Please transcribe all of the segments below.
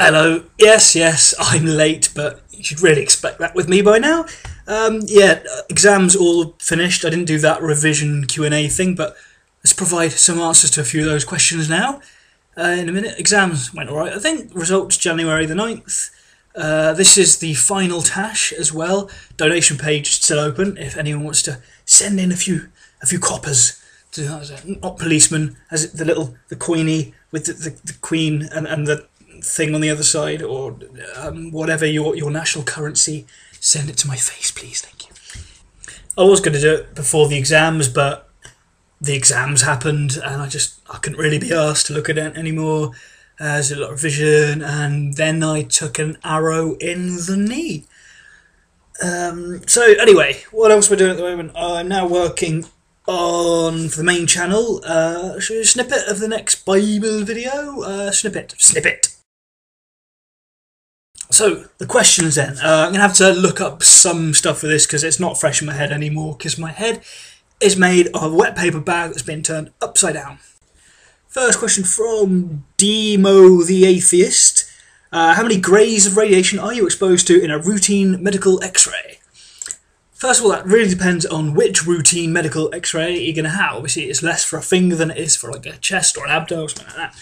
Hello. Yes, I'm late, but you should really expect that with me by now. Exams all finished. I didn't do that revision Q&A thing, but let's provide some answers to a few of those questions now. In a minute, exams went alright, I think. Results January the 9th. This is the final tash as well. Donation page still open if anyone wants to send in a few coppers. Not policemen, as the queenie with the queen and the thing on the other side, or whatever your national currency. Send it to my face, please. Thank you. I was going to do it before the exams, but the exams happened and I couldn't really be asked to look at it anymore. There's a lot of revision, and then I took an arrow in the knee. So anyway, what else we're doing at the moment? I'm now working on, for the main channel, a snippet of the next Bible video. Snippet. So, the questions then. I'm going to have to look up some stuff for this because it's not fresh in my head anymore, because my head is made of a wet paper bag that's been turned upside down. First question from Demo the Atheist. How many grays of radiation are you exposed to in a routine medical x-ray? First of all, that really depends on which routine medical x-ray you're going to have. Obviously, it's less for a finger than it is for like a chest or an abdo or something like that.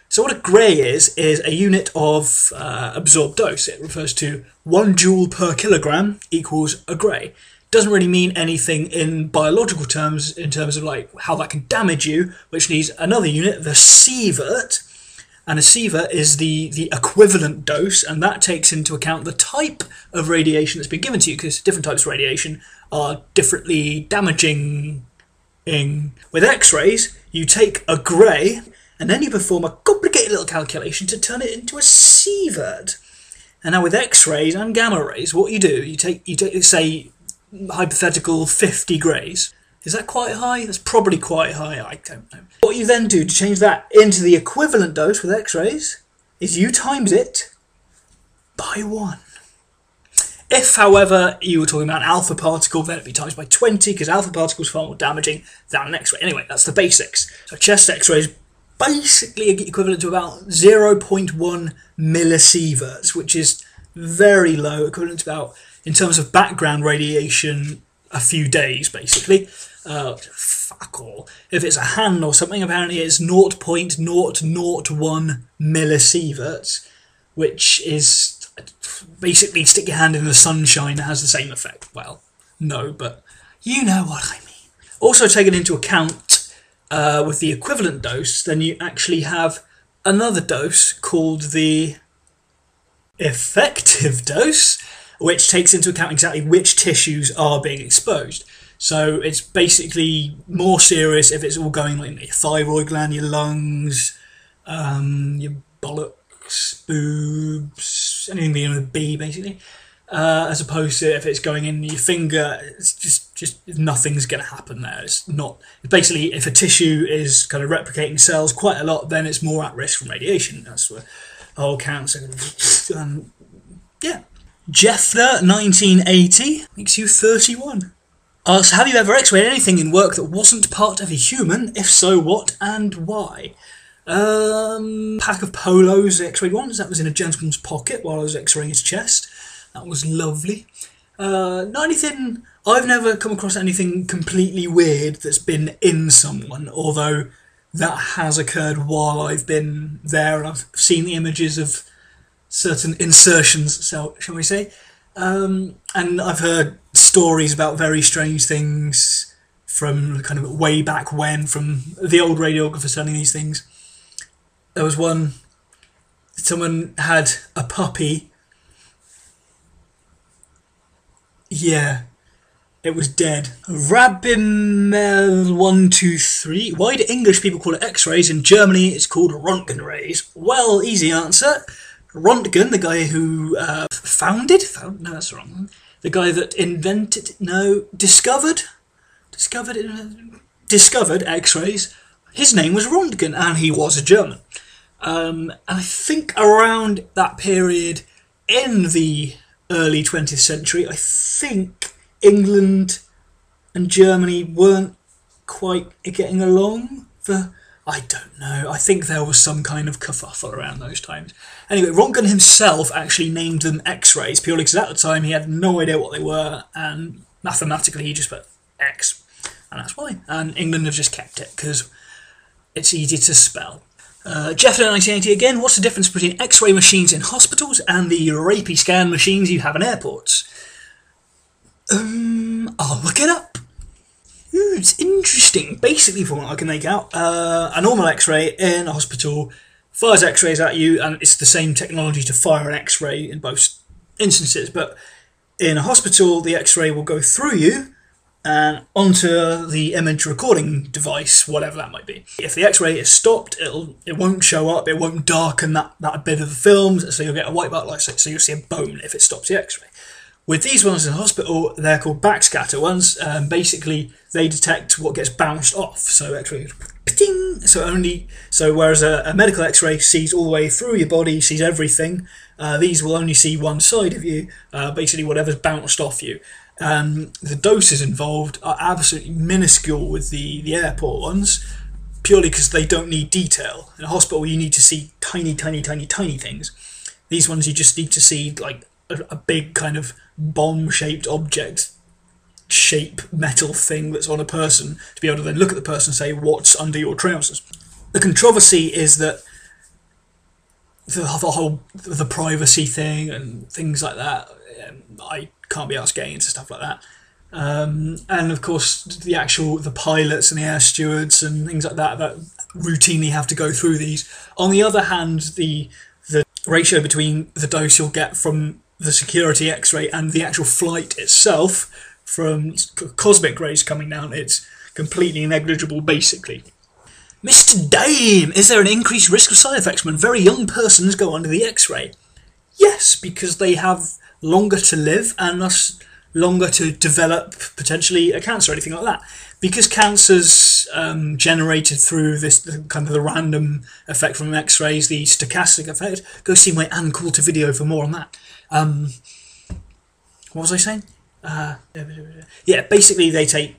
So what a gray is a unit of absorbed dose. It refers to 1 joule per kilogram equals a gray. Doesn't really mean anything in biological terms, in terms of like how that can damage you, which needs another unit, the sievert. And a sievert is the equivalent dose, and that takes into account the type of radiation that's been given to you, because different types of radiation are differently damaging. With X-rays, you take a grey, and then you perform a complicated little calculation to turn it into a sievert. And now with X-rays and gamma rays, what you do, you take say, hypothetical 50 grays. Is that quite high? That's probably quite high, I don't know. What you then do to change that into the equivalent dose with X-rays is you times it by 1. If, however, you were talking about an alpha particle, then it'd be times by 20, because alpha particles are far more damaging than an X-ray. Anyway, that's the basics. So chest X-rays basically equivalent to about 0.1 millisieverts, which is very low, equivalent to about, in terms of background radiation, a few days, basically. Fuck all. If it's a hand or something, apparently it's 0.001 millisieverts, which is basically stick your hand in the sunshine, it has the same effect. Well, no, but you know what I mean. Also taken into account with the equivalent dose, then you actually have another dose called the effective dose, which takes into account exactly which tissues are being exposed. So it's basically more serious if it's all going like your thyroid gland, your lungs, your bollocks, boobs, anything beginning with a B, basically. As opposed to if it's going in your finger, it's just nothing's going to happen there. It's basically, if a tissue is kind of replicating cells quite a lot, then it's more at risk from radiation. That's where the whole cancer. Yeah. Jeffner 1980 makes you 31. Asks, have you ever x-rayed anything in work that wasn't part of a human? If so, what and why? Pack of polos x-rayed once. That was in a gentleman's pocket while I was x-raying his chest. That was lovely. Not anything. I've never come across anything completely weird that's been in someone, although that has occurred while I've been there and I've seen the images of certain insertions, shall we say. And I've heard stories about very strange things from kind of way back when, from the old radiographers telling these things. There was one, someone had a puppy. Yeah, it was dead. Rabimel123. Why do English people call it X-rays? In Germany, it's called Röntgen rays. Well, easy answer. Röntgen, the guy who no, that's wrong. The guy that discovered X-rays. His name was Röntgen, and he was a German. And I think around that period in the early 20th century, I think England and Germany weren't quite getting along for I don't know. I think there was some kind of kerfuffle around those times. Anyway, Röntgen himself actually named them X-rays purely because at the time he had no idea what they were, and mathematically he just put X, and that's why. And England have just kept it because it's easy to spell. Jeff in 1980 again. What's the difference between X-ray machines in hospitals and the rapey scan machines you have in airports? I'll look it up. Ooh, it's interesting. Basically, from what I can make out, a normal X-ray in a hospital fires X-rays at you, and it's the same technology to fire an X-ray in both instances. But in a hospital, the X-ray will go through you and onto the image recording device, whatever that might be. If the X-ray is stopped, it won't show up. It won't darken that bit of the film, so you'll get a white light, so you'll see a bone if it stops the X-ray. With these ones in hospital, they're called backscatter ones. Basically, they detect what gets bounced off. So X-ray, so whereas a medical X-ray sees all the way through your body, sees everything. These will only see one side of you, basically whatever's bounced off you. The doses involved are absolutely minuscule with the airport ones, purely because they don't need detail. In a hospital, you need to see tiny things. These ones you just need to see like a big kind of bomb-shaped object shape metal thing that's on a person to be able to then look at the person and say what's under your trousers. The controversy is that the privacy thing and things like that, I can't be asked getting into stuff like that. And of course the pilots and the air stewards and things like that routinely have to go through these. On the other hand, the ratio between the dose you'll get from the security X-ray and the actual flight itself from cosmic rays coming down, it's completely negligible basically. Mr. Dame, is there an increased risk of side effects when very young persons go under the X-ray? Yes, because they have longer to live and thus longer to develop potentially a cancer or anything like that. Because cancer's generated through this kind of the random effect from X-rays, the stochastic effect. Go see my Ann Coulter video for more on that. What was I saying? Yeah, basically they take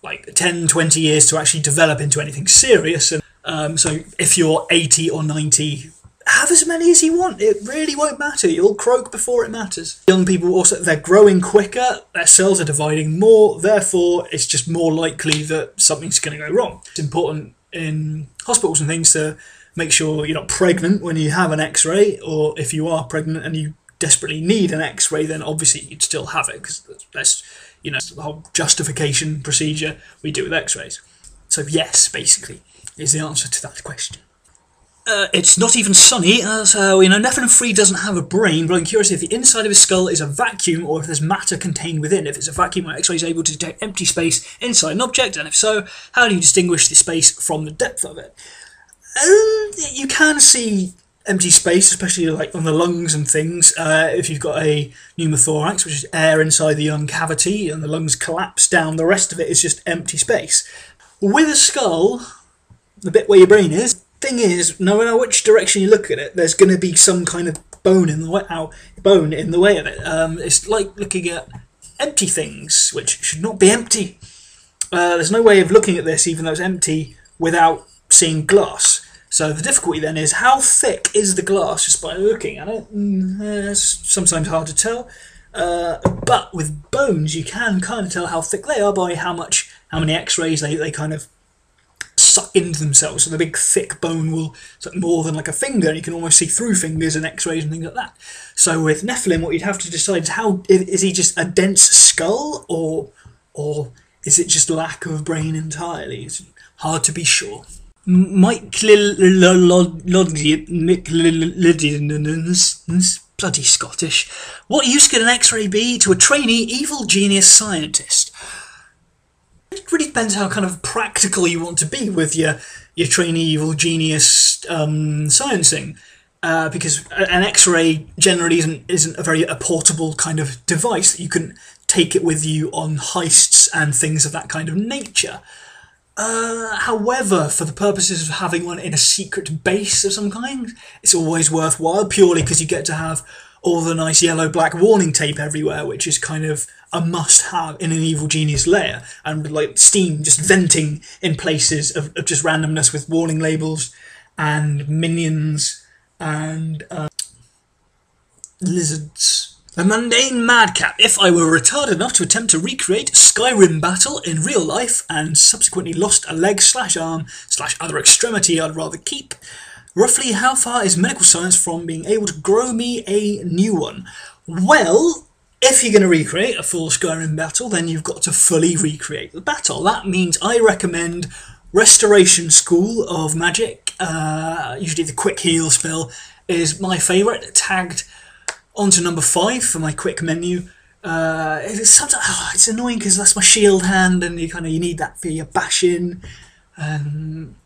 like 10-20 years to actually develop into anything serious, and so if you're 80 or 90, have as many as you want. It really won't matter. You'll croak before it matters. Young people also, they're growing quicker, their cells are dividing more, therefore it's just more likely that something's going to go wrong. It's important in hospitals and things to make sure you're not pregnant when you have an X-ray, or if you are pregnant and you desperately need an X-ray, then obviously you'd still have it, because that's, you know, the whole justification procedure we do with X-rays. So yes, basically, is the answer to that question. It's not even sunny, so you know, Nephilim-3 doesn't have a brain, but I'm curious if the inside of his skull is a vacuum or if there's matter contained within. If it's a vacuum, are X-rays able to detect empty space inside an object, and if so, how do you distinguish the space from the depth of it? You can see empty space, especially like on the lungs and things, if you've got a pneumothorax, which is air inside the lung cavity, and the lungs collapse down, the rest of it is just empty space. With a skull, the bit where your brain is, thing is, no matter which direction you look at it, there's going to be some kind of bone in the way of it. It's like looking at empty things, which should not be empty. There's no way of looking at this, even though it's empty, without seeing glass. So the difficulty then is, how thick is the glass just by looking at it? It's sometimes hard to tell. But with bones, you can kind of tell how thick they are by how many X-rays they kind of suck into themselves. So the big thick bone will suck more than like a finger, and you can almost see through fingers and X-rays and things like that. So with Nephilim, what you'd have to decide is, is he just a dense skull, or is it just lack of brain entirely? It's hard to be sure. Mike bloody Scottish. What use could an X-ray be to a trainee evil genius scientist? It really depends how kind of practical you want to be with your trainee evil genius sciencing, because an X-ray generally isn't a very portable kind of device that you can take it with you on heists and things of that kind of nature. However, for the purposes of having one in a secret base of some kind, it's always worthwhile, purely because you get to have all the nice yellow-black warning tape everywhere, which is kind of a must-have in an Evil Genius layer, and like steam just venting in places of just randomness with warning labels and minions and lizards. A mundane madcap. If I were retarded enough to attempt to recreate Skyrim battle in real life and subsequently lost a leg / arm / other extremity I'd rather keep, roughly how far is medical science from being able to grow me a new one? Well, if you're going to recreate a full Skyrim battle, then you've got to fully recreate the battle. That means I recommend Restoration School of Magic. Usually the quick heal spell is my favourite, tagged onto number 5 for my quick menu. It's annoying because that's my shield hand, and you need that for your bashing, and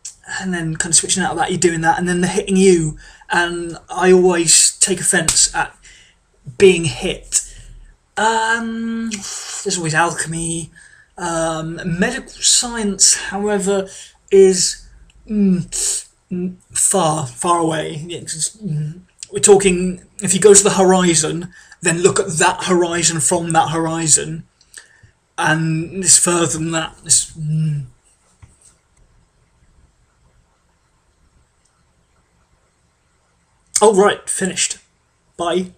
then kind of switching out of that, you're doing that, and then they're hitting you. And I always take offence at being hit. There's always alchemy. Medical science, however, is far away. We're talking, if you go to the horizon, then look at that horizon from that horizon, and it's further than that. Oh, right, finished. Bye.